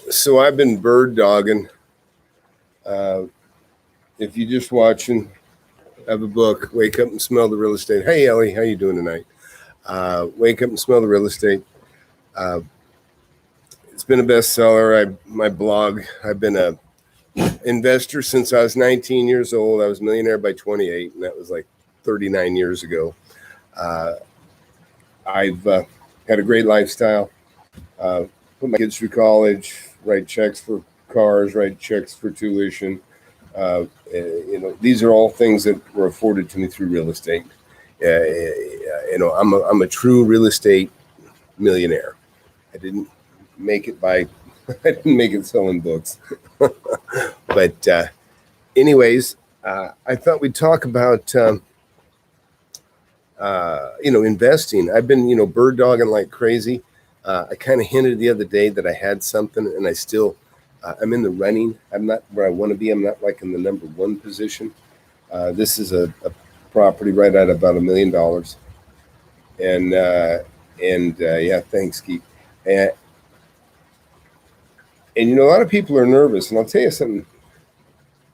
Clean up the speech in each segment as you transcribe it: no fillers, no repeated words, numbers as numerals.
So I've been bird dogging. If you're just watching, I have a book, Wake Up and Smell the Real Estate. Hey, Ellie, how you doing tonight? Wake Up and Smell the Real Estate. It's been a bestseller. My blog, I've been a investor since I was 19 years old. I was a millionaire by 28, and that was like 39 years ago. I've had a great lifestyle. Put my kids through college, write checks for cars, write checks for tuition. These are all things that were afforded to me through real estate. I'm a true real estate millionaire. I didn't make it I didn't make it selling books. But anyways, I thought we'd talk about, investing. I've been, bird dogging like crazy. I kind of hinted the other day that I had something, and I still, I'm in the running. I'm not where I want to be. I'm not like in the number one position. This is a property right at about $1 million. And thanks, Keith. And a lot of people are nervous, and I'll tell you something.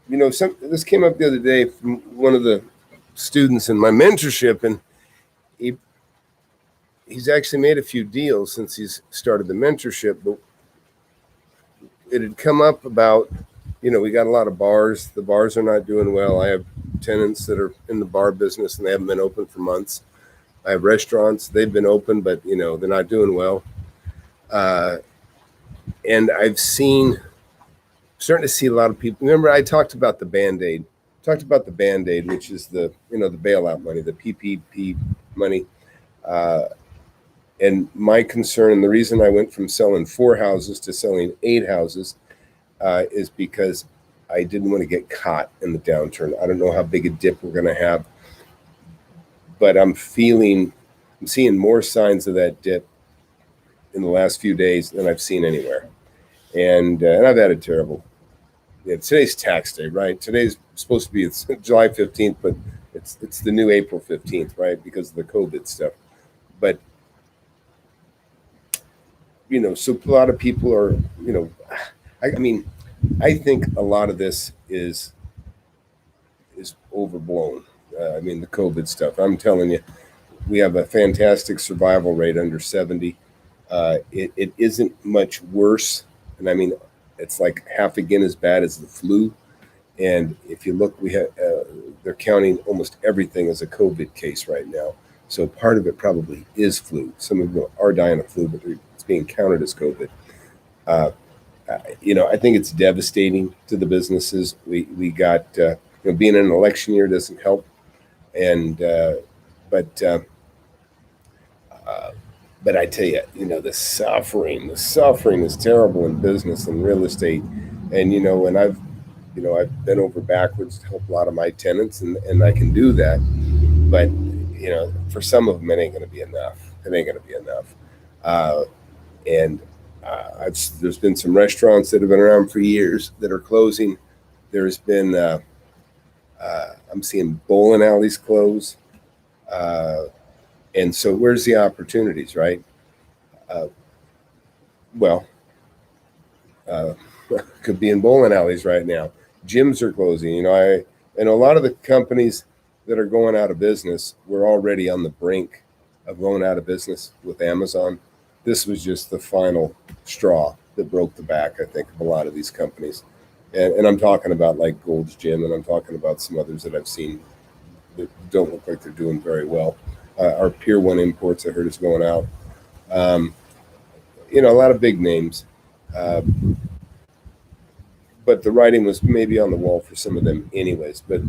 This came up the other day from one of the students in my mentorship, and he's actually made a few deals since he's started the mentorship, but it had come up about, we got a lot of bars. The bars are not doing well. I have tenants that are in the bar business and they haven't been open for months. I have restaurants. They've been open, but they're not doing well. And starting to see a lot of people. Remember, I talked about the Band-Aid, which is the bailout money, the PPP money. And my concern, and the reason I went from selling 4 houses to selling 8 houses is because I didn't want to get caught in the downturn. I don't know how big a dip we're going to have, but I'm seeing more signs of that dip in the last few days than I've seen anywhere. And I've had a terrible, today's tax day, right? Today's supposed to be, it's July 15th, but it's the new April 15th, right? Because of the COVID stuff. But so a lot of people are, I think a lot of this is overblown. The COVID stuff. I'm telling you, we have a fantastic survival rate under 70. It isn't much worse. And it's like half again as bad as the flu. And if you look, they're counting almost everything as a COVID case right now. So part of it probably is flu. Some of them are dying of flu, but it's being counted as COVID. I think it's devastating to the businesses. We got, being in an election year doesn't help. And, but I tell you, the suffering is terrible in business and real estate. And, and I've been over backwards to help a lot of my tenants, and I can do that. But, for some of them, it ain't going to be enough. There's been some restaurants that have been around for years that are closing. There's been, I'm seeing bowling alleys close. And so where's the opportunities, right? Could be in bowling alleys right now. Gyms are closing. I know a lot of the companies that are going out of business were already on the brink of going out of business with Amazon. This was just the final straw that broke the back, I think, of a lot of these companies. And I'm talking about like Gold's Gym, and I'm talking about some others that I've seen that don't look like they're doing very well. Our Pier 1 Imports, I heard, is going out. A lot of big names. But the writing was maybe on the wall for some of them anyways. But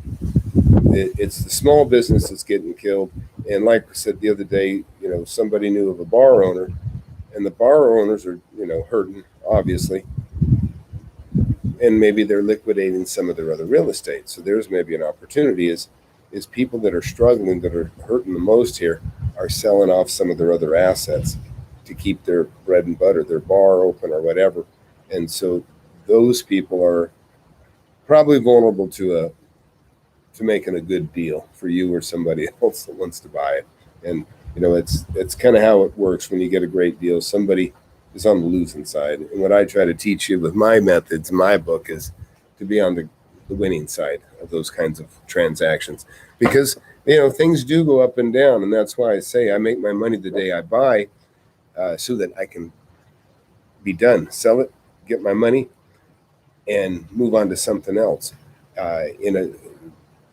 it's the small business that's getting killed. And like I said the other day, somebody knew of a bar owner, and the bar owners are, hurting, obviously. And maybe they're liquidating some of their other real estate. So there's maybe an opportunity is people that are struggling, that are hurting the most here, are selling off some of their other assets to keep their bread and butter, their bar open or whatever. And so those people are probably vulnerable to making a good deal for you or somebody else that wants to buy it. And it's kind of how it works when you get a great deal. Somebody is on the losing side. And what I try to teach you with my methods, my book, is to be on the winning side of those kinds of transactions, because things do go up and down, and that's why I say I make my money the day I buy, so that I can be done, sell it, get my money, and move on to something else. In a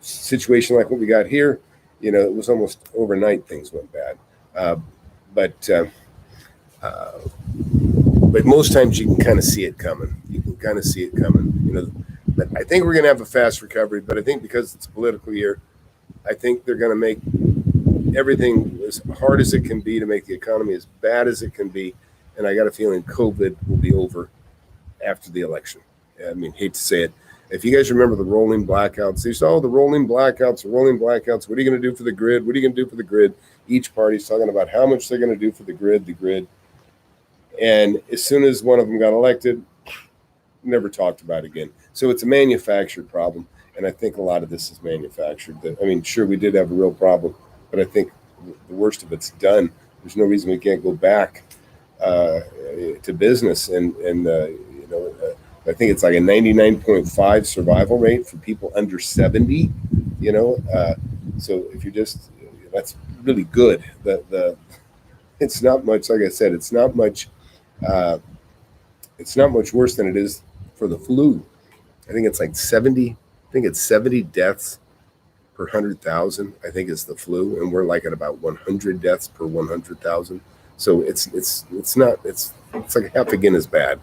situation like what we got here, it was almost overnight things went bad. But most times you can kind of see it coming. But I think we're going to have a fast recovery. But I think because it's a political year, I think they're going to make everything as hard as it can be to make the economy as bad as it can be. And I got a feeling COVID will be over after the election. I mean, hate to say it. If you guys remember the rolling blackouts, they said, the rolling blackouts. What are you going to do for the grid? What are you going to do for the grid? Each party's talking about how much they're going to do for the grid. And as soon as one of them got elected, never talked about it again. So it's a manufactured problem. And I think a lot of this is manufactured. Sure, we did have a real problem, but I think the worst of it's done. There's no reason we can't go back to business. I think it's like a 99.5 survival rate for people under 70, so if you're just, that's really good. It's not much, like I said, it's not much worse than it is for the flu. I think it's like 70 deaths per 100,000, I think is the flu. And we're like at about 100 deaths per 100,000. So it's like half again as bad,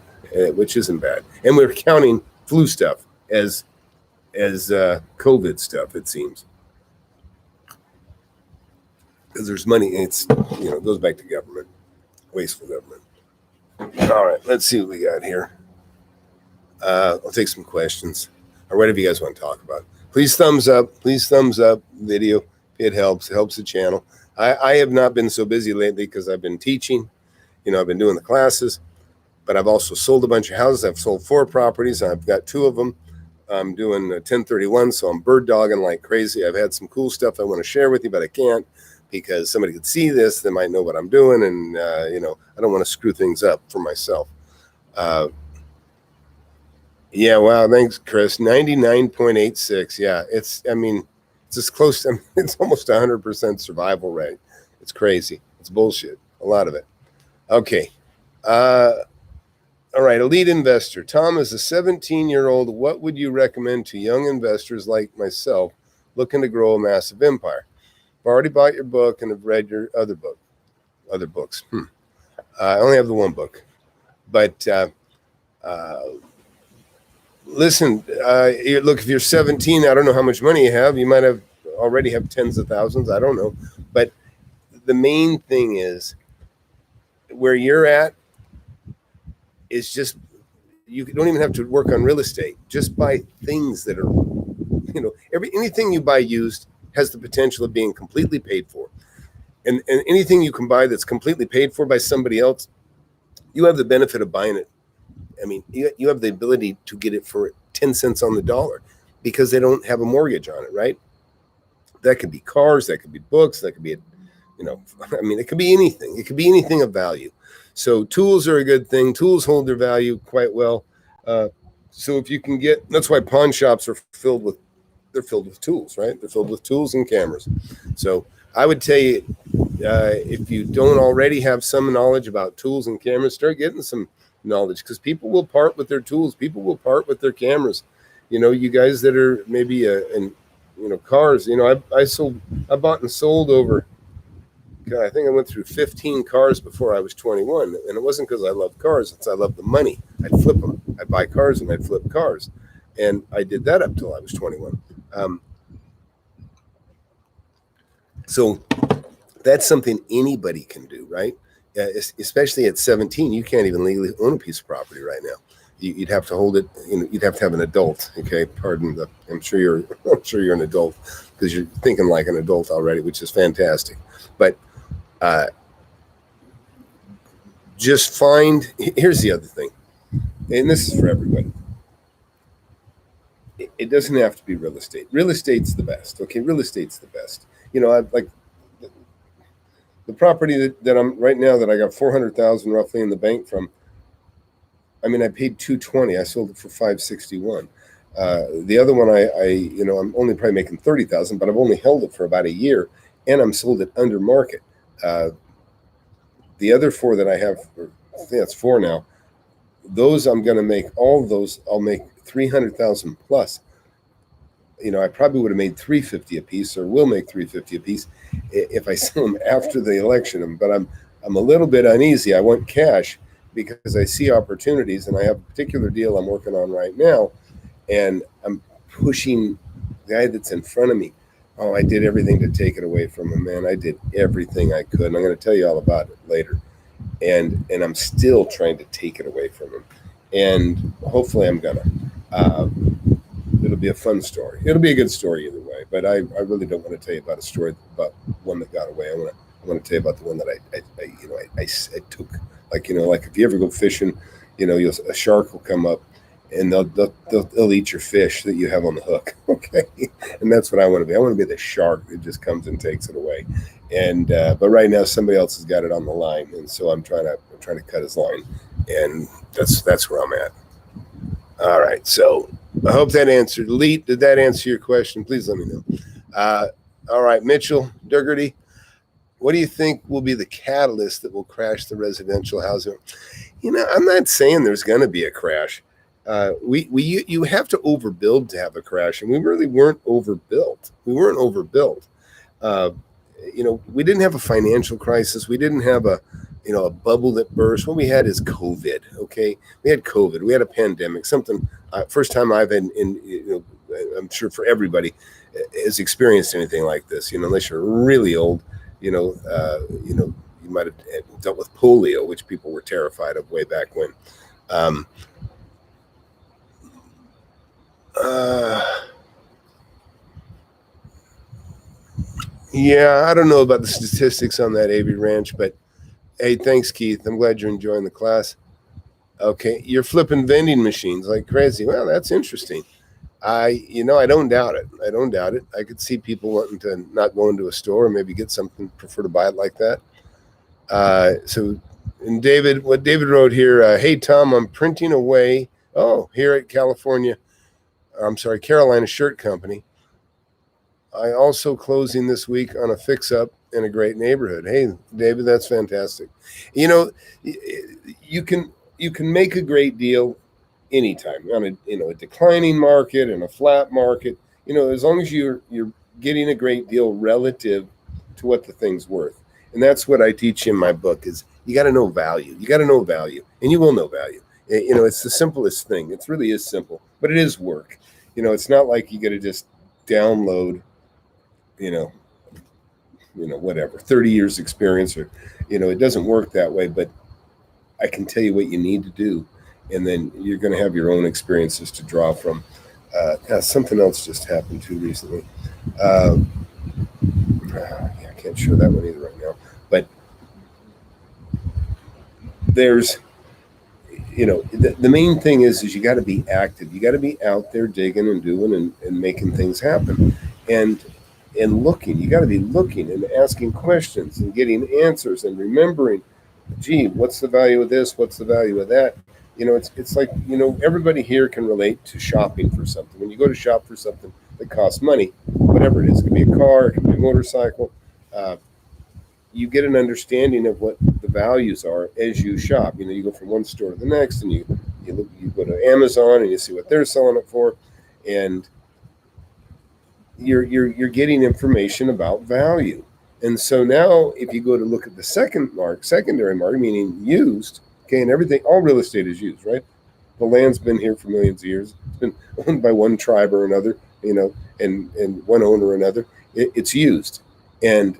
which isn't bad. And we're counting flu stuff as COVID stuff, it seems. Because there's money, it goes back to government, wasteful government. All right, let's see what we got here. I'll take some questions or whatever you guys want to talk about. Please thumbs up video. It helps the channel. I have not been so busy lately because I've been teaching. I've been doing the classes, but I've also sold a bunch of houses. I've sold 4 properties. I've got 2 of them. I'm doing 1031, so I'm bird dogging like crazy. I've had some cool stuff I want to share with you, but I can't because somebody could see this. They might know what I'm doing, and I don't want to screw things up for myself. Yeah, wow, thanks, Chris. 99.86. Yeah, it's as close to, it's almost 100% survival rate. It's crazy. It's bullshit. A lot of it. Okay. All right, elite investor. Tom, as a 17-year-old, what would you recommend to young investors like myself looking to grow a massive empire? I've already bought your book and have read your other books. I only have the one book. But listen, look, if you're 17, I don't know how much money you have. You might already have tens of thousands. I don't know. But the main thing is where you're at is just, you don't even have to work on real estate. Just buy things that are, anything you buy used has the potential of being completely paid for. And anything you can buy that's completely paid for by somebody else, you have the benefit of buying it. You have the ability to get it for 10 cents on the dollar because they don't have a mortgage on it, right? That could be cars, that could be books, that could be, it could be anything. It could be anything of value. So tools are a good thing. Tools hold their value quite well. So if you can that's why pawn shops are filled with tools, right? They're filled with tools and cameras. So I would tell you, if you don't already have some knowledge about tools and cameras, start getting some knowledge, because people will part with their tools. People will part with their cameras. You guys that are maybe in cars, I bought and sold over, God, I think I went through 15 cars before I was 21. And it wasn't because I love cars. It's I love the money. I'd flip them. I'd buy cars and I'd flip cars. And I did that up till I was 21. So that's something anybody can do, right? Especially at 17, you can't even legally own a piece of property right now. You'd have to hold it. You'd have to have an adult. Okay, pardon the. I'm sure you're an adult because you're thinking like an adult already, which is fantastic. But just find. Here's the other thing, and this is for everybody. It doesn't have to be real estate. Real estate's the best. Okay, real estate's the best. The property that I'm right now that I got 400,000 roughly in the bank from, I mean, I paid 220. I sold it for 561. The other one, I'm only probably making 30,000, but I've only held it for about a year, and I'm sold it under market. The other four that I have, I think that's four now. Those I'm going to make all of those. I'll make 300,000 plus. I probably would have made 350 a piece, or will make 350 a piece if I sell them after the election. But I'm a little bit uneasy. I want cash because I see opportunities, and I have a particular deal I'm working on right now, and I'm pushing the guy that's in front of me. Oh, I did everything to take it away from him, man. I did everything I could, and I'm going to tell you all about it later. And I'm still trying to take it away from him, and hopefully I'm gonna. It'll be a fun story. It'll be a good story either way. But I really don't want to tell you about a story about one that got away. I want to tell you about the one that I took. Like if you ever go fishing, a shark will come up, and they'll eat your fish that you have on the hook. Okay, and that's what I want to be. I want to be the shark that just comes and takes it away. And but right now somebody else has got it on the line, and so I'm trying to cut his line, and that's where I'm at. All right, so I hope that answered. Lee, did that answer your question? Please let me know. All right, Mitchell Durgarty, what do you think will be the catalyst that will crash the residential housing? I'm not saying there's going to be a crash. You have to overbuild to have a crash, and we really weren't overbuilt. We didn't have a financial crisis. We didn't have a bubble that burst. What we had is COVID. Okay, we had COVID. We had a pandemic. Something first time I've been in. I'm sure for everybody has experienced anything like this. Unless you're really old. You might have dealt with polio, which people were terrified of way back when. Yeah, I don't know about the statistics on that AV Ranch, but hey, thanks, Keith. I'm glad you're enjoying the class. Okay, you're flipping vending machines like crazy. Well, that's interesting. I don't doubt it. I could see people wanting to not go into a store and maybe get something, prefer to buy it like that. And David, what David wrote here, hey, Tom, I'm printing away. Oh, here at Carolina Shirt Company. I also closing this week on a fix-up in a great neighborhood. Hey, David, that's fantastic. You can make a great deal anytime on a declining market and a flat market. As long as you're getting a great deal relative to what the thing's worth. And that's what I teach in my book is you got to know value. You got to know value, and you will know value. It's the simplest thing. It really is simple, but it is work. It's not like you got to just download whatever, 30 years experience or, it doesn't work that way, but I can tell you what you need to do. And then you're going to have your own experiences to draw from. Something else just happened too recently. I can't show that one either right now, but there's, the main thing is you got to be active. You got to be out there digging and doing and making things happen. And looking, you got to be looking and asking questions and getting answers and remembering, gee, what's the value of this? What's the value of that? It's like, everybody here can relate to shopping for something. When you go to shop for something that costs money, whatever it is, it could be a car, it could be a motorcycle, you get an understanding of what the values are as you shop. You go from one store to the next, and you go to Amazon and you see what they're selling it for, and you're getting information about value. And so now if you go to look at the secondary market, meaning used, okay, and everything, all real estate is used, right? The land's been here for millions of years. It's been owned by one tribe or another, and one owner or another. It's used. And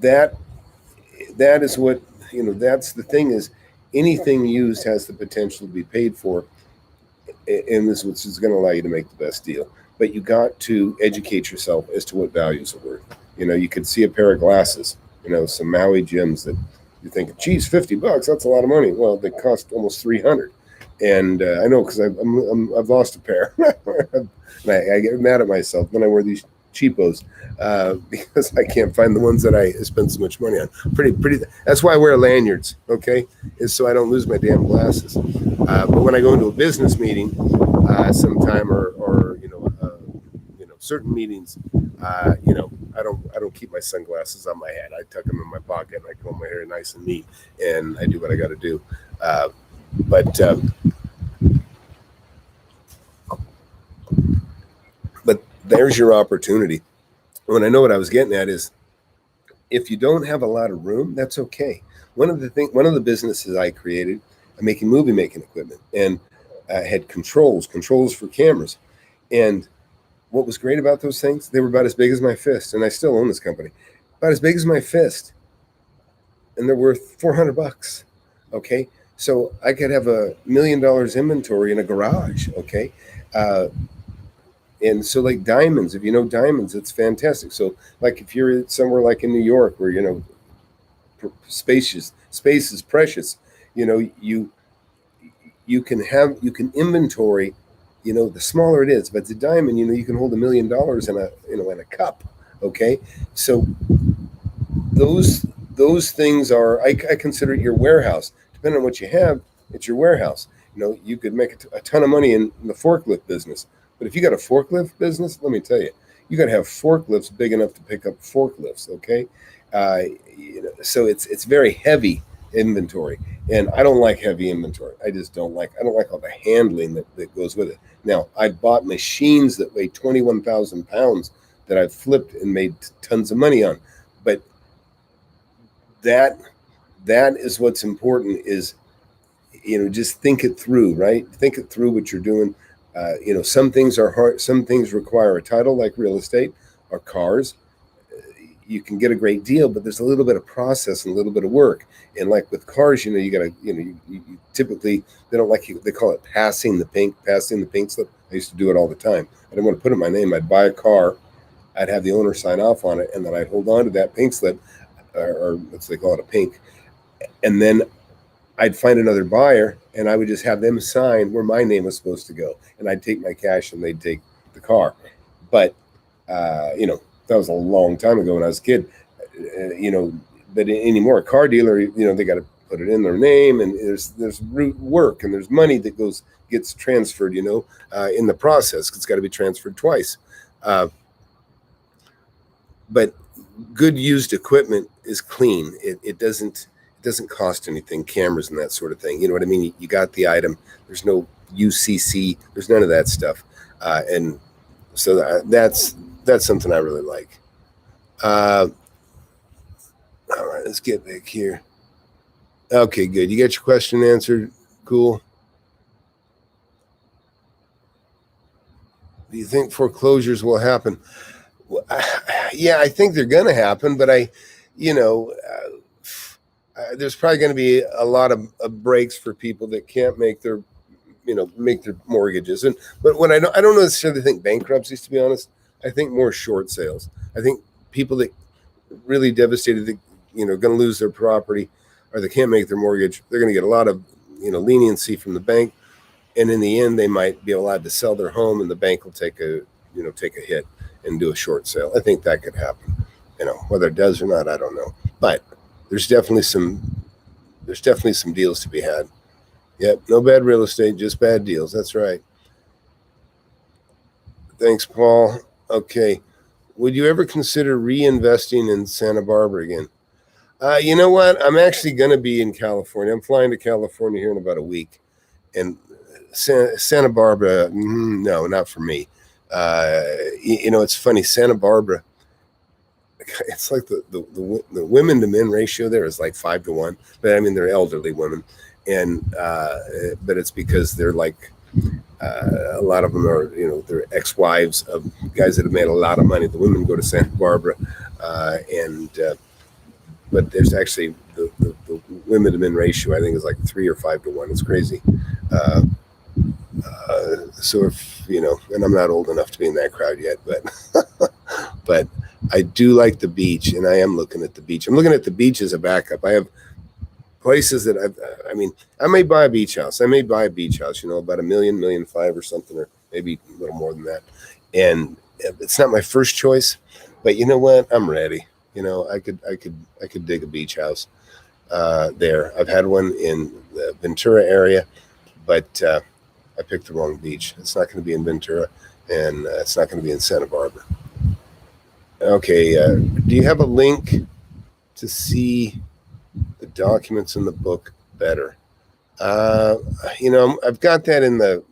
that is what, that's the thing is anything used has the potential to be paid for. And this is going to allow you to make the best deal. But you got to educate yourself as to what values are worth. You could see a pair of glasses, some Maui gems that you're thinking, geez, $50, that's a lot of money. Well, they cost almost $300. And I know because I've lost a pair. And I get mad at myself. Then I wear these cheapos because I can't find the ones that I spend so much money on. Pretty. That's why I wear lanyards. Okay, is so I don't lose my damn glasses. But when I go into a business meeting, sometime or certain meetings, I don't keep my sunglasses on my head. I tuck them in my pocket and I comb my hair nice and neat, and I do what I got to do. But there's your opportunity. When I know what I was getting at is, if you don't have a lot of room, that's okay. One of the businesses I created, I'm making movie making equipment, and I had controls for cameras. And what was great about those things, they were about as big as my fist, and I still own this company, about as big as my fist, and they're worth $400. Okay, so I could have $1 million inventory in a garage. Okay, and so like diamonds, if you know diamonds, it's fantastic. So like if you're somewhere like in New York where space is precious, you can inventory. The smaller it is, but the diamond, you can hold $1 million in a cup. Okay, so those things are, I consider it your warehouse. Depending on what you have, it's your warehouse. You could make a ton of money in the forklift business, but if you got a forklift business, let me tell you, you got to have forklifts big enough to pick up forklifts. Okay, so it's very heavy inventory, and I don't like heavy inventory. I don't like all the handling that goes with it. Now, I bought machines that weigh 21,000 pounds that I've flipped and made tons of money on, but that is what's important is, just think it through, right? Think it through what you're doing. Some things are hard. Some things require a title, like real estate or cars. You can get a great deal, but there's a little bit of process and a little bit of work. And like with cars, you got to, you typically, they don't like you. They call it passing the pink slip. I used to do it all the time. I didn't want to put in my name. I'd buy a car, I'd have the owner sign off on it, and then I'd hold on to that pink slip, or let's say call it a pink, and then I'd find another buyer, and I would just have them sign where my name was supposed to go, and I'd take my cash and they'd take the car. But that was a long time ago when I was a kid. But anymore, a car dealer, they got to put it in their name, and there's work and there's money that gets transferred, in the process. It's got to be transferred twice. But good used equipment is clean. It doesn't cost anything, cameras and that sort of thing. You know what I mean? You got the item. There's no UCC. There's none of that stuff. And so that's something I really like. All right, let's get back here. Okay, good. You got your question answered. Cool. Do you think foreclosures will happen? Well, yeah, I think they're going to happen, but there's probably going to be a lot of breaks for people that can't make their mortgages. But when I don't necessarily think bankruptcies, to be honest. I think more short sales. I think people that really devastated, that going to lose their property, or they can't make their mortgage, they're going to get a lot of leniency from the bank, and in the end, they might be allowed to sell their home, and the bank will take a hit and do a short sale. I think that could happen. Whether it does or not, I don't know. But there's definitely some deals to be had. Yep, no bad real estate, just bad deals. That's right. Thanks, Paul. Okay. Would you ever consider reinvesting in Santa Barbara again? You know what? I'm actually going to be in California. I'm flying to California here in about a week. And Santa Barbara, no, not for me. It's funny. Santa Barbara, it's like the women to men ratio there is like 5 to 1. But I mean, they're elderly women. And but it's because they're like, a lot of them are, they're ex-wives of guys that have made a lot of money. The women go to Santa Barbara, but there's actually the women to men ratio, I think, is like 3 or 5 to 1. It's crazy. So if and I'm not old enough to be in that crowd yet, but I do like the beach, and I am looking at the beach. I'm looking at the beach as a backup. I have places that I may buy a beach house. About $1.5 million, $1.5 million or something, or maybe a little more than that. And It's not my first choice, but you know what? I'm ready. I could dig a beach house there. I've had one in the Ventura area, but I picked the wrong beach. It's not going to be in Ventura, and it's not going to be in Santa Barbara. Okay, do you have a link to see the documents in the book better? I've got that in the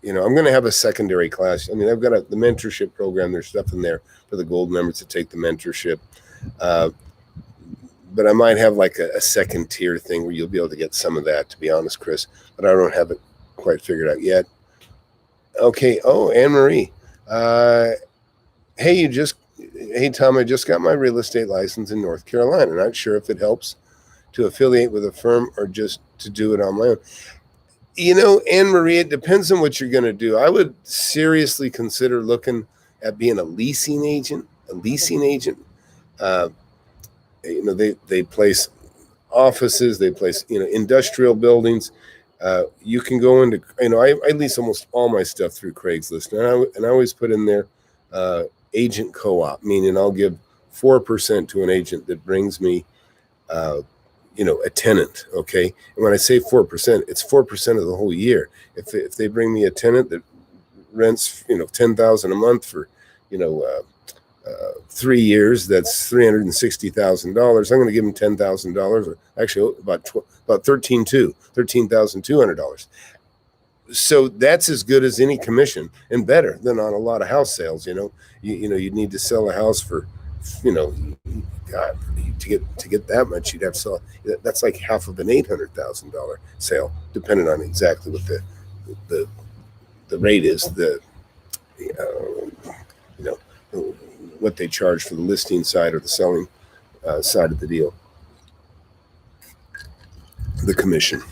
I'm going to have a secondary class. I mean, I've got the mentorship program. There's stuff in there for the gold members to take the mentorship. But I might have like a second tier thing where you'll be able to get some of that, to be honest, Chris. But I don't have it quite figured out yet. Okay. Oh, Anne-Marie. Hey, Tom, I just got my real estate license in North Carolina. Not sure if it helps to affiliate with a firm or just to do it on my own. Anne-Marie, it depends on what you're going to do. I would seriously consider looking at being a leasing agent. They place offices, they place, industrial buildings. You can go into, I lease almost all my stuff through Craigslist, and I always put in there agent co-op, meaning I'll give 4% to an agent that brings me, a tenant. Okay. And when I say 4%, it's 4% of the whole year. If they bring me a tenant that rents, $10,000 a month for, 3 years, that's $360,000. I'm going to give them $10,000, or actually about $13,200. So that's as good as any commission, and better than on a lot of house sales. You'd need to sell a house for, God, to get that much, you'd have to sell. That's like half of an $800,000 sale, depending on exactly what the rate is. What they charge for the listing side or the selling side of the deal, the commission.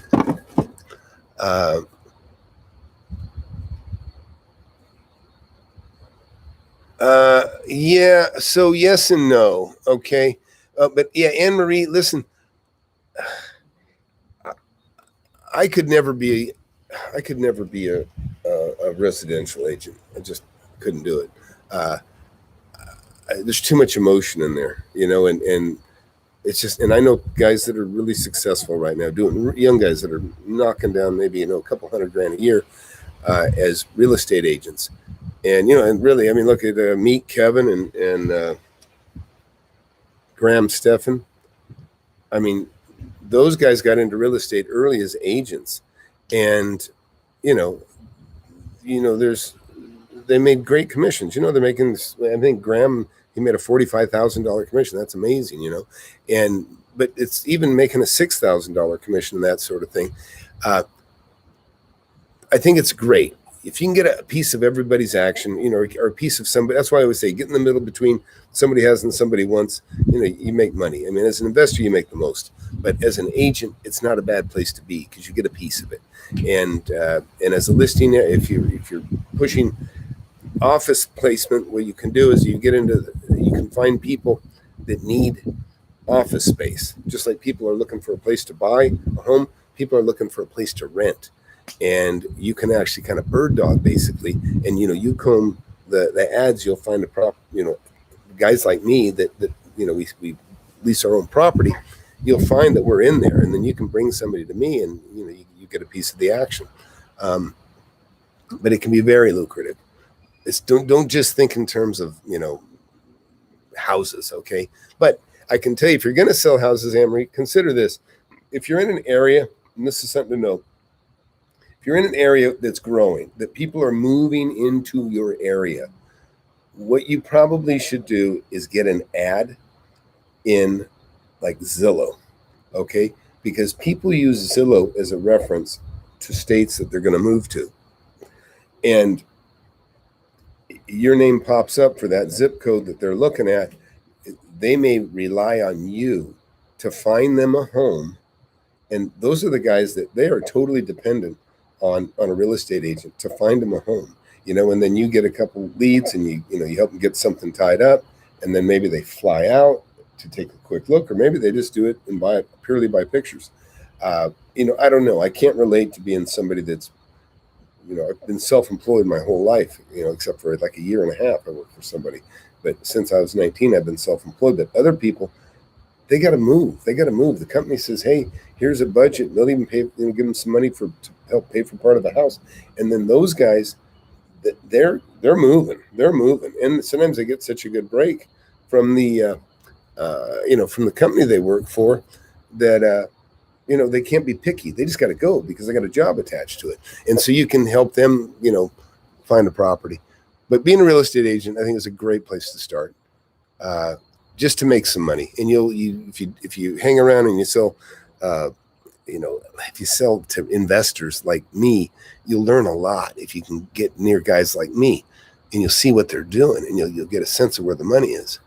Yeah. So yes and no. Okay. But yeah, Anne-Marie, listen, I could never be a residential agent. I just couldn't do it. There's too much emotion in there, and it's just, and I know guys that are really successful right now, young guys that are knocking down maybe, a couple $100,000 a year as real estate agents. And, and really, I mean, look at meet Kevin and Graham Stephan. I mean, those guys got into real estate early as agents, and, they made great commissions. They're making, I think Graham, he made a $45,000 commission. That's amazing, but it's even making a $6,000 commission and that sort of thing. I think it's great if you can get a piece of everybody's action, or a piece of somebody. That's why I always say, get in the middle between somebody has and somebody wants. You make money. I mean, as an investor, you make the most. But as an agent, it's not a bad place to be because you get a piece of it. And as a listing, if you're pushing office placement, what you can do is you can find people that need office space, just like people are looking for a place to buy a home. People are looking for a place to rent, and you can actually kind of bird dog basically, and you comb the ads. You'll find guys like me that we lease our own property. You'll find that we're in there, and then you can bring somebody to me, and you get a piece of the action. But it can be very lucrative. Don't just think in terms of houses, okay? But I can tell you, if you're going to sell houses, Anne-Marie, consider this. If you're in an area, and this is something to know, if you're in an area that's growing, that people are moving into your area, what you probably should do is get an ad in like Zillow, okay? Because people use Zillow as a reference to states that they're going to move to. And your name pops up for that zip code that they're looking at. They may rely on you to find them a home. And those are the guys that they are totally dependent on a real estate agent to find them a home, and then you get a couple leads and you help them get something tied up, and then maybe they fly out to take a quick look, or maybe they just do it and buy it purely by pictures. I don't know. I can't relate to being somebody that's I've been self-employed my whole life, except for like a year and a half I worked for somebody. But since I was 19, I've been self-employed. But other people, they got to move. They got to move. The company says, "Hey, here's a budget." They'll even pay, give them some money to help pay for part of the house. And then those guys, they're moving. They're moving, and sometimes they get such a good break from the from the company they work for that they can't be picky. They just got to go because they got a job attached to it. And so you can help them, find a property. But being a real estate agent, I think, is a great place to start, just to make some money. And if you hang around and you sell, if you sell to investors like me, you'll learn a lot if you can get near guys like me, and you'll see what they're doing, and you'll get a sense of where the money is.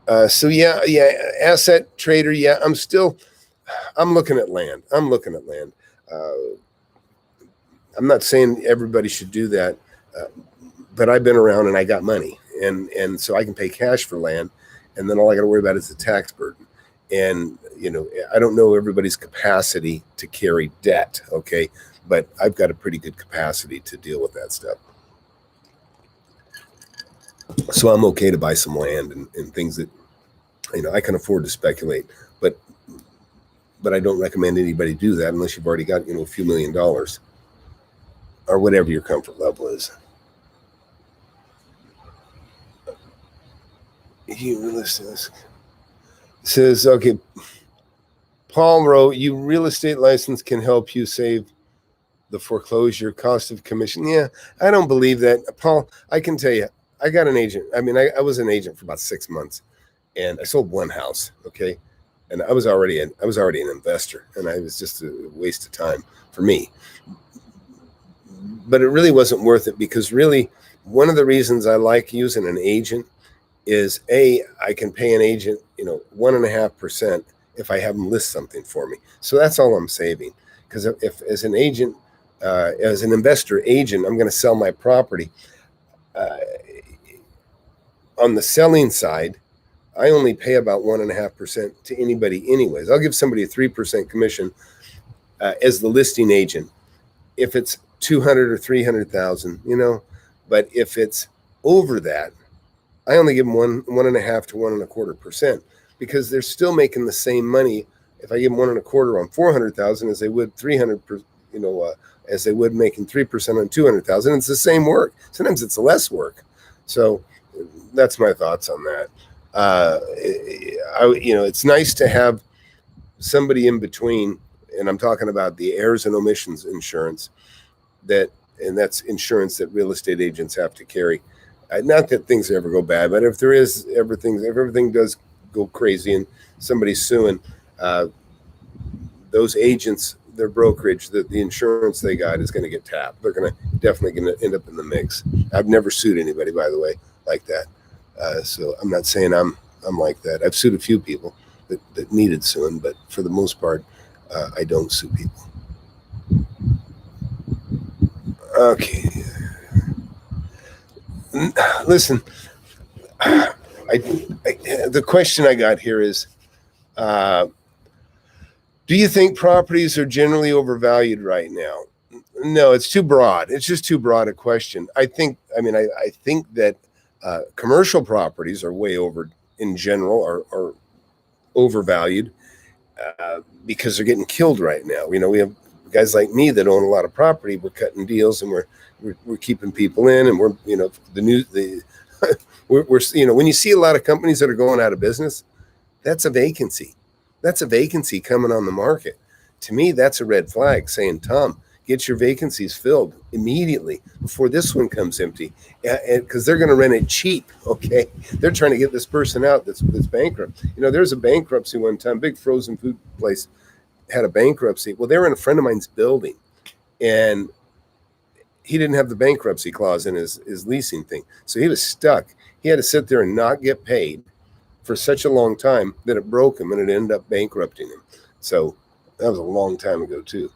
Asset trader. Yeah, I'm looking at land. I'm not saying everybody should do that, but I've been around and I got money, and so I can pay cash for land, and then all I got to worry about is the tax burden. And I don't know everybody's capacity to carry debt, okay, but I've got a pretty good capacity to deal with that stuff. So I'm okay to buy some land and things that I can afford to speculate, but I don't recommend anybody do that unless you've already got a few $1 million or whatever your comfort level is. Says, okay, Paul wrote, "You real estate license can help you save the foreclosure cost of commission." Yeah, I don't believe that, Paul. I can tell you, I got an agent. I mean, I was an agent for about 6 months, and I sold one house. Okay, and I was already an investor, and I was just a waste of time for me. But it really wasn't worth it, because really one of the reasons I like using an agent is I can pay an agent 1.5% if I have them list something for me. So that's all I'm saving. Because if as an agent, as an investor agent, I'm going to sell my property. On the selling side, I only pay about 1.5% to anybody anyways. I'll give somebody a 3% commission as the listing agent if it's 200 or 300,000, but if it's over that, I only give them 1.5 to 1.25%, because they're still making the same money if I give them 1.25 on 400,000 as they would 300, as they would making 3% on 200,000. It's the same work. Sometimes it's less work. So that's my thoughts on that. It's nice to have somebody in between, and I'm talking about the errors and omissions insurance, and that's insurance that real estate agents have to carry. Not that things ever go bad, but if everything does go crazy and somebody's suing, those agents, their brokerage, the insurance they got is going to get tapped. They're definitely going to end up in the mix. I've never sued anybody, by the way, like that. So I'm not saying I'm like that. I've sued a few people that needed suing, but for the most part, I don't sue people. Okay. Listen, the question I got here is, do you think properties are generally overvalued right now? No, it's too broad. It's just too broad a question. I think that commercial properties are way over, in general, are overvalued because they're getting killed right now. We have guys like me that own a lot of property. We're cutting deals, and we're keeping people in, and we're when you see a lot of companies that are going out of business, that's a vacancy. That's a vacancy coming on the market. To me, that's a red flag saying, Tom, get your vacancies filled immediately before this one comes empty, because they're going to rent it cheap. Okay, they're trying to get this person out that's bankrupt. There's a bankruptcy one time. Big frozen food place had a bankruptcy. Well, they were in a friend of mine's building, and he didn't have the bankruptcy clause in his leasing thing, so he was stuck. He had to sit there and not get paid for such a long time that it broke him, and it ended up bankrupting him. So that was a long time ago too.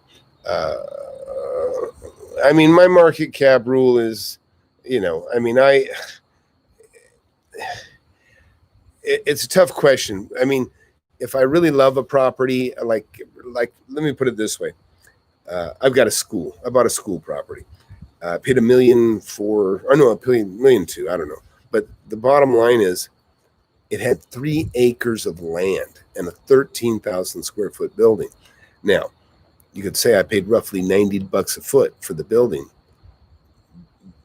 My market cap rule is, it's a tough question. If I really love a property, like let me put it this way. I've got a school. I bought a school property. I paid $1 million for, or no, $1.2 million, I don't know. But the bottom line is, it had 3 acres of land and a 13,000 square foot building. Now, you could say I paid roughly $90 a foot for the building,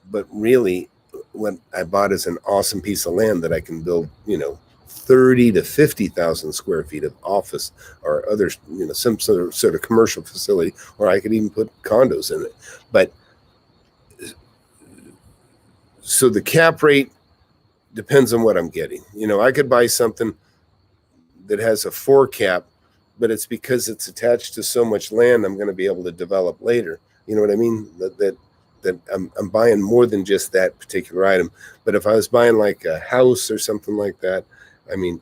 but really, what I bought is an awesome piece of land that I can build, 30 to 50,000 square feet of office or other, some sort of commercial facility, or I could even put condos in it. But so the cap rate depends on what I'm getting. I could buy something that has a 4 cap, but it's because it's attached to so much land I'm going to be able to develop later. You know what I mean? That I'm buying more than just that particular item. But if I was buying like a house or something like that, I mean,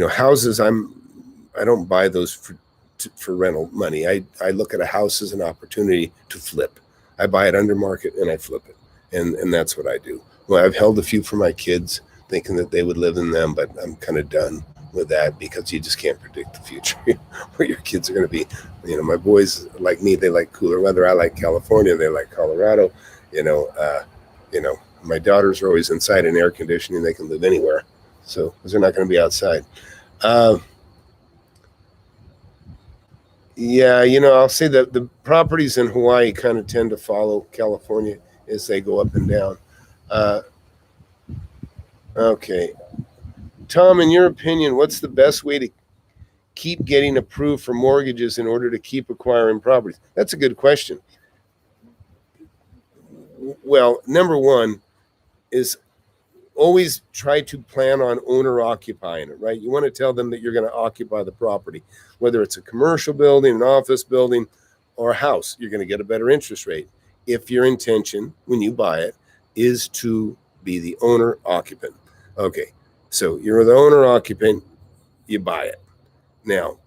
houses, I don't buy those for rental money. I look at a house as an opportunity to flip. I buy it under market and I flip it. And that's what I do. Well, I've held a few for my kids, thinking that they would live in them, but I'm kind of done with that because you just can't predict the future where your kids are going to be. My boys, like me, they like cooler weather. I like California. They like Colorado. My daughters are always inside in air conditioning. They can live anywhere, so because they're not going to be outside. I'll say that the properties in Hawaii kind of tend to follow California as they go up and down. Okay. Tom, in your opinion, what's the best way to keep getting approved for mortgages in order to keep acquiring properties? That's a good question. Well, number one is always try to plan on owner occupying it, right? You want to tell them that you're going to occupy the property, whether it's a commercial building, an office building, or a house. You're going to get a better interest rate if your intention when you buy it is to be the owner occupant. Okay, so you're the owner occupant, you buy it. Now,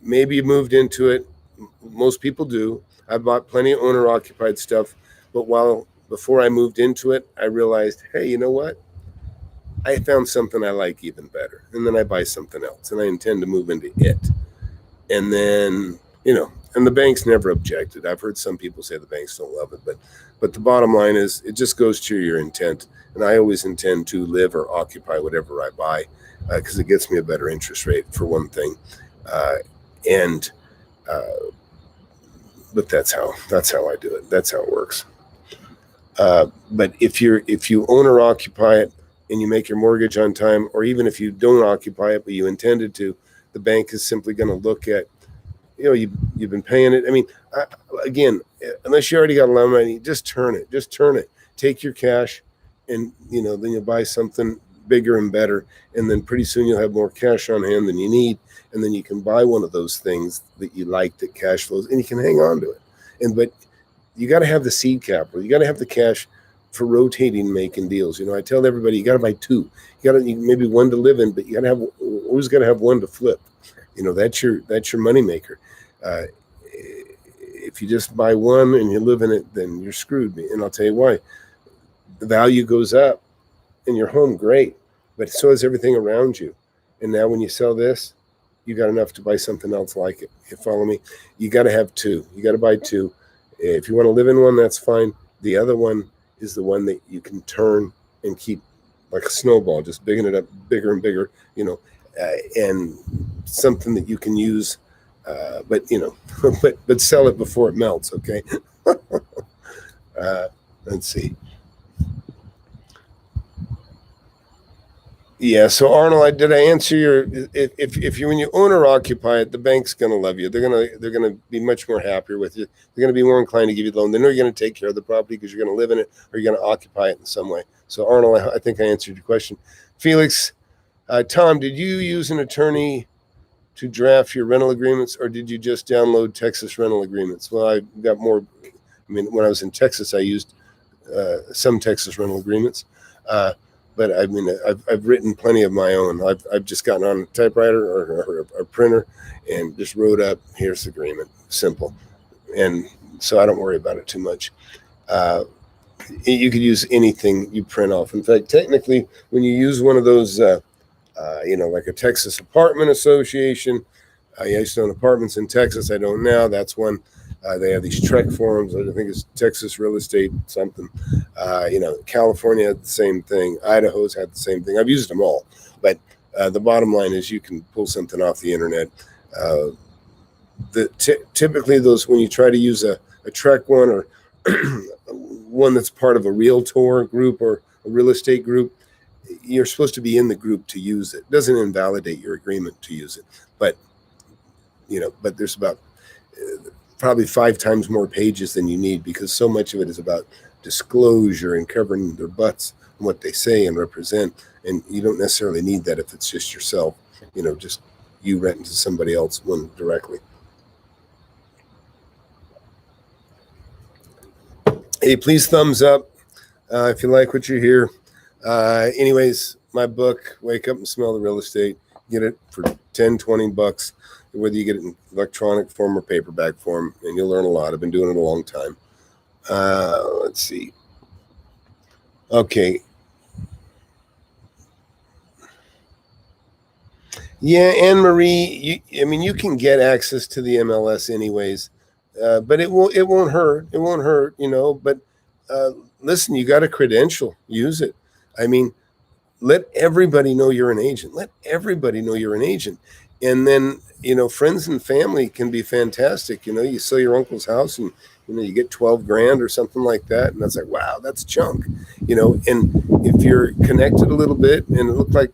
maybe you moved into it. Most people do. I bought plenty of owner occupied stuff, but before I moved into it, I realized, hey, you know what? I found something I like even better. And then I buy something else and I intend to move into it. And then, and the banks never objected. I've heard some people say the banks don't love it, but the bottom line is it just goes to your intent. And I always intend to live or occupy whatever I buy because it gets me a better interest rate for one thing. But that's how I do it. That's how it works. But if you own or occupy it and you make your mortgage on time, or even if you don't occupy it but you intended to, the bank is simply going to look at, you've been paying it. I mean, again, unless you already got a lot of money, just turn it. Take your cash, and then you buy something bigger and better, and then pretty soon you'll have more cash on hand than you need, and then you can buy one of those things that you like that cash flows, and you can hang on to it. But you got to have the seed capital. You got to have the cash for rotating, making deals. I tell everybody you got to buy 2. You maybe one to live in, but you got to always got to have one to flip. That's your money maker. If you just buy one and you live in it, then you're screwed. And I'll tell you why. The value goes up in your home, great, but so is everything around you. And now when you sell this, you got enough to buy something else like it. You follow me? You got to have 2. You got to buy 2. If you want to live in one, that's fine. The other one is the one that you can turn and keep like a snowball, just bigging it up bigger and bigger, and something that you can use, but sell it before it melts. Okay. Let's see. Yeah. So Arnold, did I answer your? If you when you own or occupy it, the bank's gonna love you. They're gonna be much more happier with you. They're gonna be more inclined to give you the loan. They know you're gonna take care of the property because you're gonna live in it or you're gonna occupy it in some way. So Arnold, I think I answered your question. Felix, Tom, did you use an attorney to draft your rental agreements, or did you just download Texas rental agreements? Well, I got more. When I was in Texas, I used some Texas rental agreements. But I've written plenty of my own. I've just gotten on a typewriter or a printer and just wrote up, here's the agreement, simple. And so I don't worry about it too much. You could use anything you print off. In fact, technically, when you use one of those, like a Texas Apartment Association, I used to own apartments in Texas. I don't now. That's one. They have these Trek forums. I think it's Texas real estate something. California had the same thing. Idaho's had the same thing. I've used them all. But the bottom line is you can pull something off the internet. Typically those, when you try to use a Trek one or one that's part of a realtor group or a real estate group, you're supposed to be in the group to use it. It doesn't invalidate your agreement to use it. But there's about probably 5 times more pages than you need, because so much of it is about disclosure and covering their butts and what they say and represent. And you don't necessarily need that if it's just yourself, just you renting to somebody else one directly. Hey, please thumbs up if you like what you hear. Anyways, my book, Wake Up and Smell the Real Estate. Get it for $10-$20, whether you get it in electronic form or paperback form, and you'll learn a lot. I've been doing it a long time. Let's see. Okay. Yeah, Anne Marie, you can get access to the MLS anyways, but it won't hurt. It won't hurt, But listen, you got a credential. Use it. Let everybody know you're an agent. Let everybody know you're an agent. And then, friends and family can be fantastic. You sell your uncle's house and, you get $12,000 or something like that. And that's like, wow, that's chunk, and if you're connected a little bit and it looked like,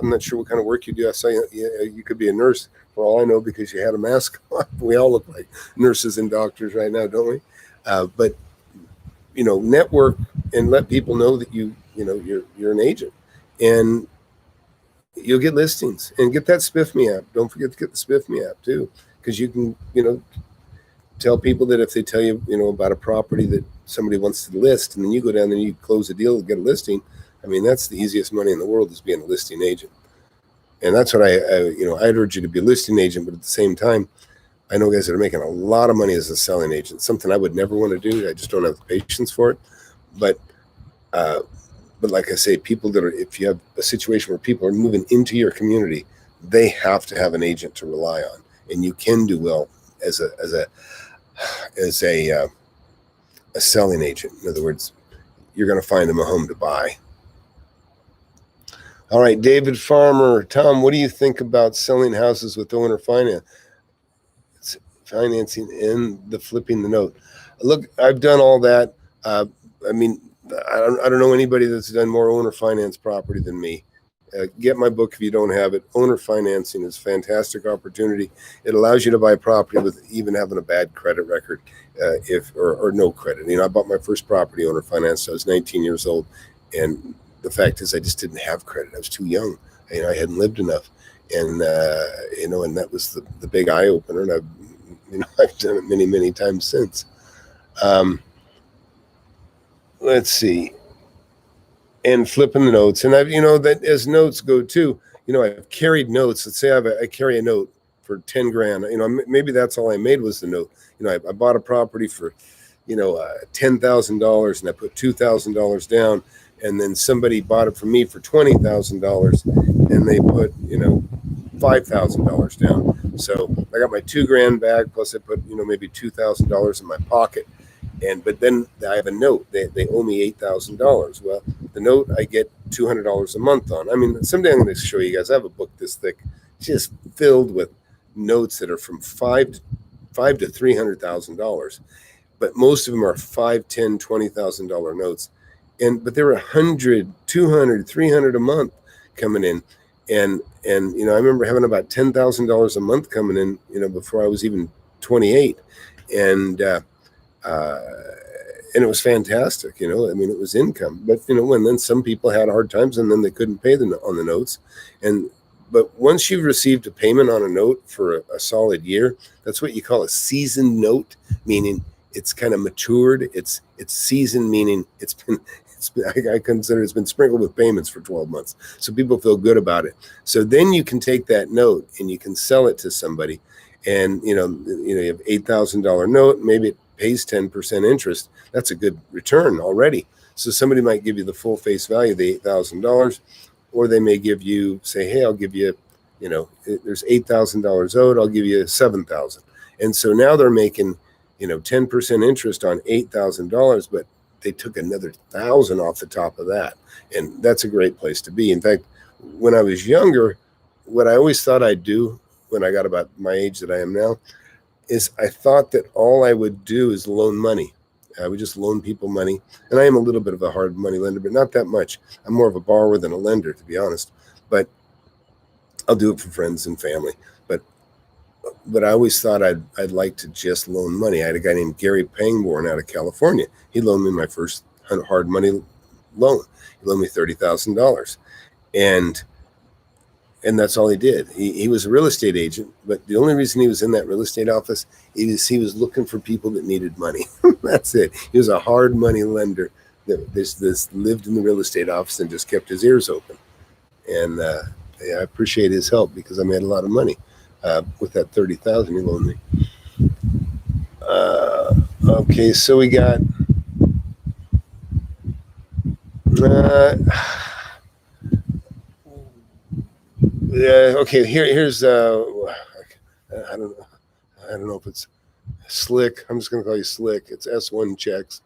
I'm not sure what kind of work you do. I saw you could be a nurse for all I know, because you had a mask on. We all look like nurses and doctors right now, don't we? But network and let people know that you're an agent, and you'll get listings. And get that Spiff Me app. Don't forget to get the Spiff Me app too, because you can tell people that if they tell you about a property that somebody wants to list, and then you go down and you close a deal and get a listing. That's the easiest money in the world, is being a listing agent. And that's what I'd urge you to be a listing agent. But at the same time, I know guys that are making a lot of money as a selling agent, something I would never want to do. I just don't have the patience for it. But like I say, people that are, if you have a situation where people are moving into your community, they have to have an agent to rely on. And you can do well as a selling agent. In other words, you're going to find them a home to buy. All right, David Farmer. Tom, what do you think about selling houses with owner financing and the flipping the note? Look, I've done all that. I don't know anybody that's done more owner finance property than me. Get my book if you don't have it. Owner financing is a fantastic opportunity. It allows you to buy property with even having a bad credit record, or no credit. I bought my first property owner finance. I was 19 years old, and the fact is I just didn't have credit. I was too young. I hadn't lived enough, and and that was the big eye opener. And I've done it many, many times since. Let's see. And flipping the notes, and I've that as notes go too. I've carried notes. Let's say I carry a note for $10,000. Maybe that's all I made was the note. I bought a property for $10,000, and I put $2,000 down. And then somebody bought it from me for $20,000, and they put, $5,000 down. So I got my $2,000 back, plus I put, maybe $2,000 in my pocket. But then I have a note. They owe me $8,000. Well, the note I get $200 a month on. Someday I'm going to show you guys. I have a book this thick, just filled with notes that are from $5,000 to $300,000. But most of them are $5,000, $10,000, $20,000 notes. But there were 100, 200, 300 a month coming in. And I remember having about $10,000 a month coming in, before I was even 28. And it was fantastic, it was income. But, and then some people had hard times, and then they couldn't pay on the notes. But once you've received a payment on a note for a solid year, that's what you call a seasoned note, meaning it's kind of matured. It's seasoned, meaning I consider it's been sprinkled with payments for 12 months. So people feel good about it. So then you can take that note and you can sell it to somebody. And, you have $8,000 note, maybe it pays 10% interest. That's a good return already. So somebody might give you the full face value of the $8,000, or they may give you, say, hey, I'll give you there's $8,000 owed. I'll give you $7,000. And so now they're making, 10% interest on $8,000, but they took another $1,000 off the top of that. And that's a great place to be. In fact, when I was younger, what I always thought I'd do when I got about my age that I am now is I thought that all I would do is loan money. I would just loan people money. And I am a little bit of a hard money lender, but not that much. I'm more of a borrower than a lender, to be honest. But I'll do it for friends and family. But I always thought I'd like to just loan money. I had a guy named Gary Pangborn out of California. He loaned me my first hard money loan. He loaned me $30,000. And that's all he did. He was a real estate agent, but the only reason he was in that real estate office is he was looking for people that needed money. That's it. He was a hard money lender that this lived in the real estate office and just kept his ears open. And I appreciate his help because I made a lot of money with that $30,000 he loaned me. Okay, so we got. Yeah. Okay. Here's. I don't know if it's Slick. I'm just gonna call you Slick. It's S1 checks,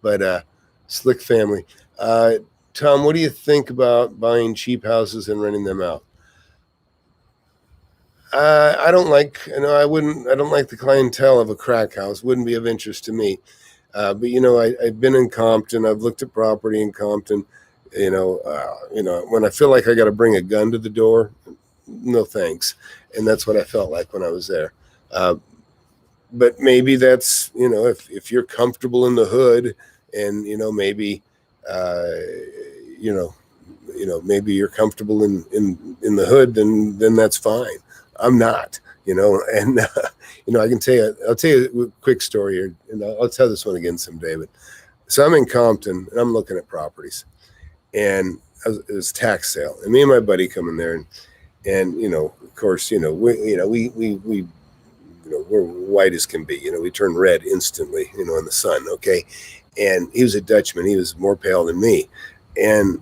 but Slick family. Tom, what do you think about buying cheap houses and renting them out? I don't like. I don't like the clientele of a crack house. Wouldn't be of interest to me. But I've been in Compton. I've looked at property in Compton. When I feel like I got to bring a gun to the door, no thanks. And that's what I felt like when I was there. But maybe that's, if you're comfortable in the hood and, maybe, maybe you're comfortable in the hood, then that's fine. I'm not, and, I can I'll tell you a quick story here, and I'll tell this one again someday. But so I'm in Compton and I'm looking at properties. And it was tax sale, and me and my buddy come in there, and of course, we're white as can be. We turn red instantly, in the sun. Okay, and he was a Dutchman. He was more pale than me, and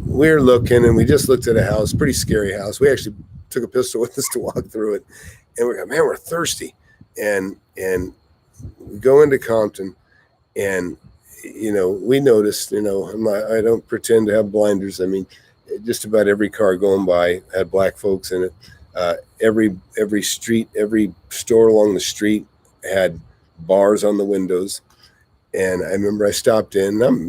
we're looking, and we just looked at a house, pretty scary house. We actually took a pistol with us to walk through it, and we're like, man, we're thirsty, and we go into Compton, and we noticed, I don't pretend to have blinders. I mean, just about every car going by had black folks in it. Every street, every store along the street had bars on the windows. And I remember I stopped in. I'm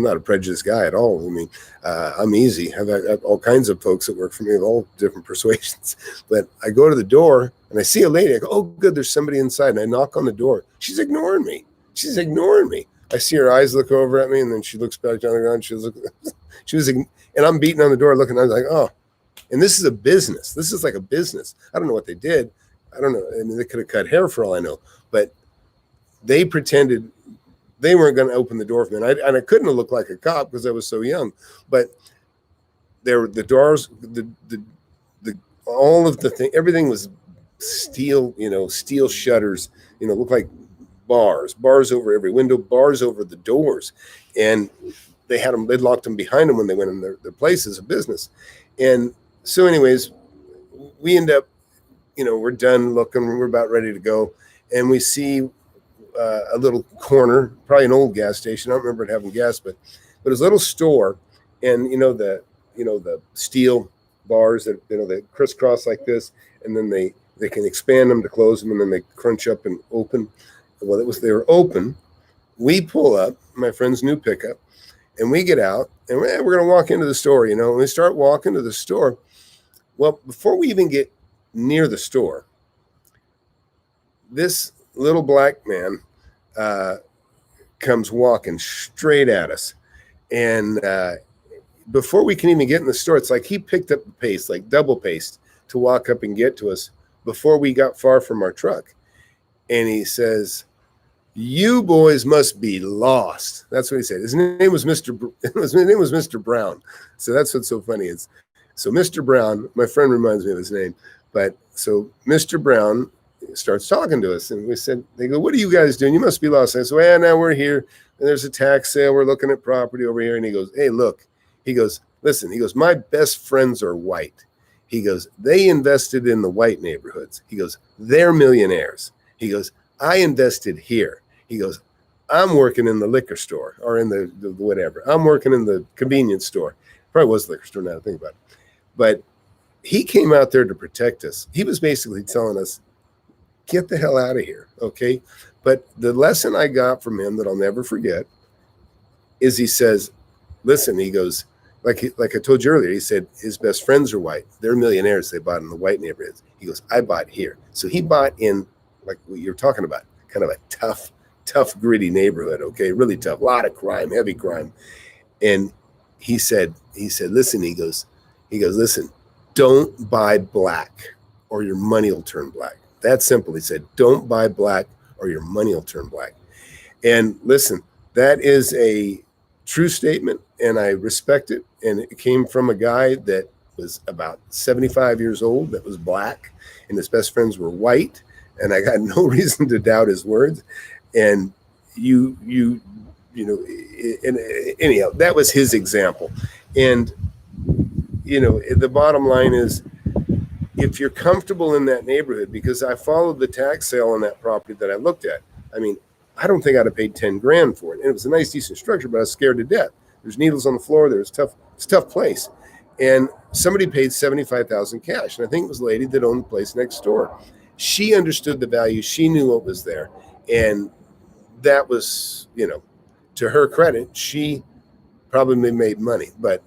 not a prejudiced guy at all. I mean, I'm easy. I've got all kinds of folks that work for me of all different persuasions. But I go to the door and I see a lady. I go, oh, good, there's somebody inside. And I knock on the door. She's ignoring me. I see her eyes look over at me, and then she looks back down the ground. And I'm beating on the door looking. I was like, oh, and this is a business. This is like a business. I don't know what they did. I don't know. I mean, they could have cut hair for all I know, but they pretended they weren't going to open the door for me. And I couldn't have looked like a cop because I was so young, but there were the doors, all of the thing, everything was steel, steel shutters, looked like bars over every window, bars over the doors. And they'd locked them behind them when they went in their places of business. And so anyways, we end up, we're done looking, we're about ready to go. And we see a little corner, probably an old gas station. I don't remember it having gas, but it was a little store. And, the steel bars that, they crisscross like this, and then they can expand them to close them, and then they crunch up and open. Well, they were open. We pull up, my friend's new pickup, and we get out, and we're going to walk into the store, and we start walking to the store. Well, before we even get near the store, this little black man comes walking straight at us. And before we can even get in the store, it's like he picked up the pace, like double paced, to walk up and get to us before we got far from our truck. And he says, "You boys must be lost." That's what he said. His name was Mr. Brown. So that's what's so funny is, so Mr. Brown, my friend reminds me of his name, but so Mr. Brown starts talking to us, and they go, "What are you guys doing? You must be lost." And I said, "Well, now we're here, and there's a tax sale. We're looking at property over here." And he goes, "Hey, look," he goes, "Listen," he goes, "my best friends are white." He goes, they invested in the white neighborhoods. He goes, they're millionaires. He goes, I invested here. He goes, I'm working in the liquor store or in the whatever. I'm working in the convenience store. Probably was the liquor store now to think about it. But he came out there to protect us. He was basically telling us, get the hell out of here, okay? But the lesson I got from him that I'll never forget is he says, listen, he goes, like I told you earlier, he said his best friends are white. They're millionaires. They bought in the white neighborhoods. He goes, I bought here. So he bought in, like what you're talking about, kind of a tough, gritty neighborhood, okay? Really tough, a lot of crime, heavy crime. And he said, listen, he goes, listen, don't buy black or your money will turn black. That's simple. He said, don't buy black or your money will turn black. And listen, that is a true statement, and I respect it. And it came from a guy that was about 75 years old, that was black, and his best friends were white. And I got no reason to doubt his words. And you know, and anyhow, that was his example. And, you know, the bottom line is, if you're comfortable in that neighborhood, because I followed the tax sale on that property that I looked at. I mean, I don't think I'd have paid 10 grand for it. And it was a nice, decent structure, but I was scared to death. There's needles on the floor. It's a tough place. And somebody paid $75,000 cash. And I think it was the lady that owned the place next door. She understood the value. She knew what was there. And that was, you know, to her credit, she probably made money, but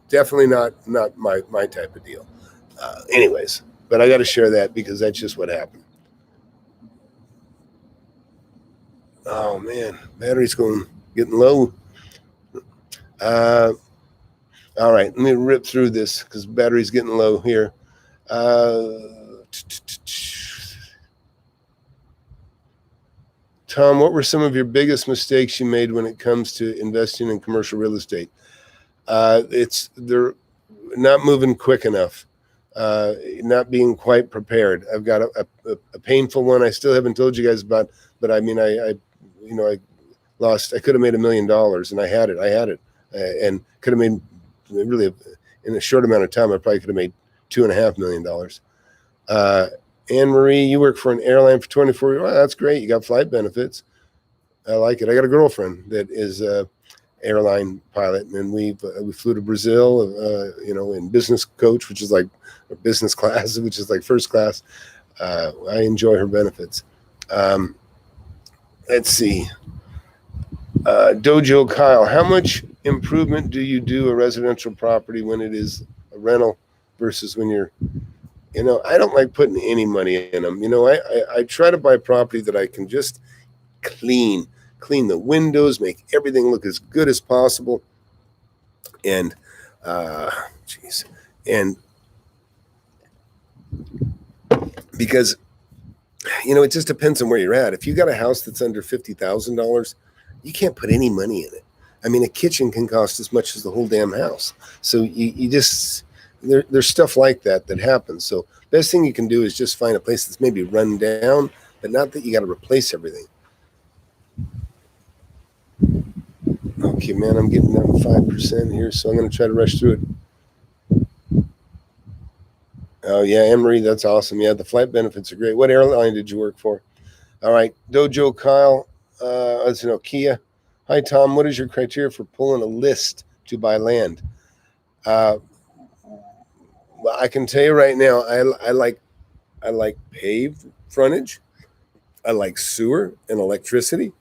definitely not my type of deal. Anyways, but I got to share that because that's just what happened. Oh man, battery's getting low. All right, let me rip through this because battery's getting low here. Tom, what were some of your biggest mistakes you made when it comes to investing in commercial real estate? They're not moving quick enough. Not being quite prepared. I've got a painful one I still haven't told you guys about, but I mean, I could have made $1 million and I had it, and could have made really in a short amount of time. I probably could have made $2.5 million. Anne Marie, you work for an airline for 24 years. Well, that's great. You got flight benefits. I like it. I got a girlfriend that is airline pilot, and we flew to Brazil, in business coach, which is like business class, which is like first class. I enjoy her benefits. Let's see. Dojo Kyle, how much improvement do you do a residential property when it is a rental versus when you're, I don't like putting any money in them. I try to buy property that I can just clean the windows, make everything look as good as possible. And, and because, it just depends on where you're at. If you got a house that's under $50,000, you can't put any money in it. I mean, a kitchen can cost as much as the whole damn house. So you just, there's stuff like that happens. So best thing you can do is just find a place that's maybe run down, but not that you got to replace everything. Okay, man, I'm getting down to 5% here, so I'm going to try to rush through it. Oh, yeah, Emery, that's awesome. Yeah, the flight benefits are great. What airline did you work for? All right, Dojo Kyle, Kia. Hi, Tom. What is your criteria for pulling a list to buy land? Well, I can tell you right now, I like paved frontage. I like sewer and electricity.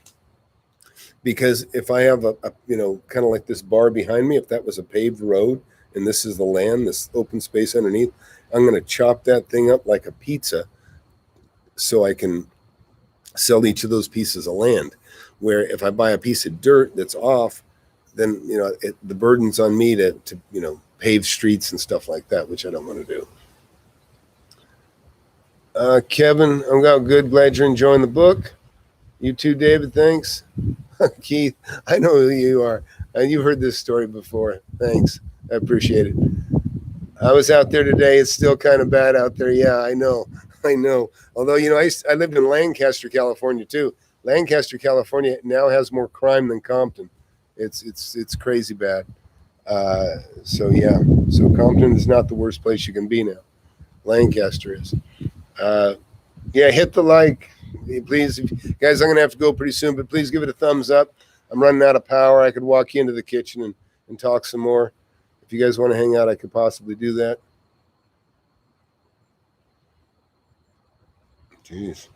Because if I have a kind of like this bar behind me, if that was a paved road and this is the land, this open space underneath, I'm going to chop that thing up like a pizza so I can sell each of those pieces of land. Where if I buy a piece of dirt that's off, then, the burden's on me to pave streets and stuff like that, which I don't want to do. Kevin, I'm good. Glad you're enjoying the book. You too, David. Thanks. Keith, I know who you are. And you've heard this story before. Thanks. I appreciate it. I was out there today. It's still kind of bad out there. Yeah, I know. Although, I lived in Lancaster, California, too. Lancaster, California now has more crime than Compton. It's crazy bad. So Compton is not the worst place you can be now. Lancaster is. Yeah, hit the like, please. Guys, I'm going to have to go pretty soon, but please give it a thumbs up. I'm running out of power. I could walk you into the kitchen and talk some more. If you guys want to hang out, I could possibly do that. Jeez.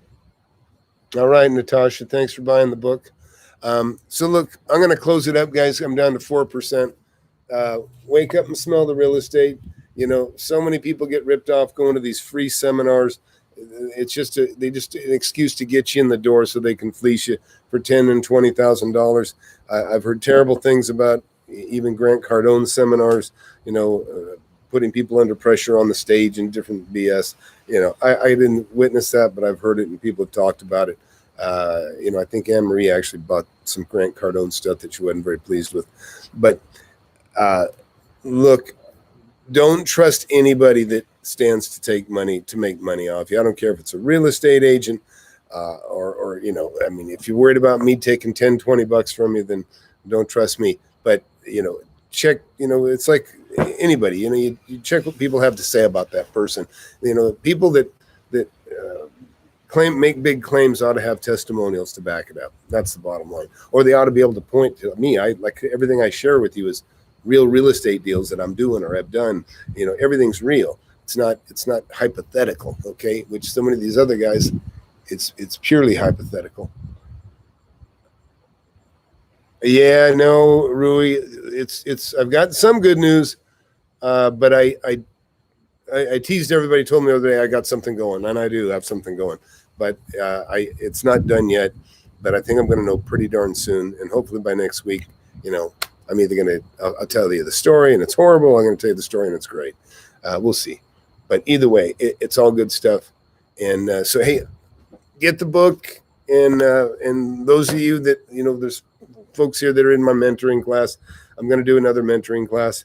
All right, Natasha, thanks for buying the book. So look, I'm going to close it up, guys. I'm down to 4%. Wake up and smell the real estate. You know, so many people get ripped off going to these free seminars. It's just an excuse to get you in the door so they can fleece you for $10,000 and $20,000. I've heard terrible things about even Grant Cardone's seminars. You know, putting people under pressure on the stage and different BS. You know, I didn't witness that, but I've heard it and people have talked about it. You know, I think Anne Marie actually bought some Grant Cardone stuff that she wasn't very pleased with. But look, don't trust anybody that stands to make money off you. I don't care if it's a real estate agent or you know, I mean, if you're worried about me taking 10, 20 bucks from you, then don't trust me. But, you know, check, you know, it's like anybody, you know, you check what people have to say about that person. You know, people that make big claims ought to have testimonials to back it up. That's the bottom line. Or they ought to be able to point to me. I like everything I share with you is real estate deals that I'm doing or have done. You know, everything's real. It's not hypothetical, okay? Which so many of these other guys, it's purely hypothetical. Yeah, no, Rui, it's I've got some good news, but I teased everybody, told me the other day I got something going, and I do have something going, but it's not done yet. But I think I'm going to know pretty darn soon, and hopefully by next week, you know, I'm either going to I'll tell you the story and it's horrible. I'm going to tell you the story and it's great. We'll see. But either way, it's all good stuff. And so, hey, get the book. And those of you that, you know, there's folks here that are in my mentoring class. I'm going to do another mentoring class.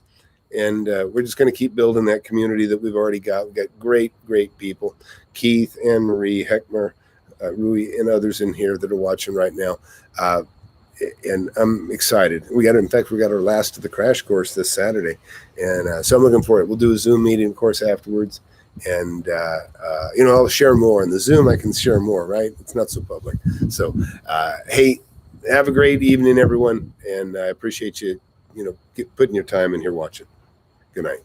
And we're just going to keep building that community that we've already got. We've got great people. Keith, Anne Marie, Heckmer, Rui, and others in here that are watching right now. And I'm excited. We got our last of the crash course this Saturday. And so I'm looking for it. We'll do a Zoom meeting, of course, afterwards. And, you know, I'll share more. In the Zoom, I can share more, right? It's not so public. So, hey, have a great evening, everyone. And I appreciate you, you know, putting your time in here watching. Good night.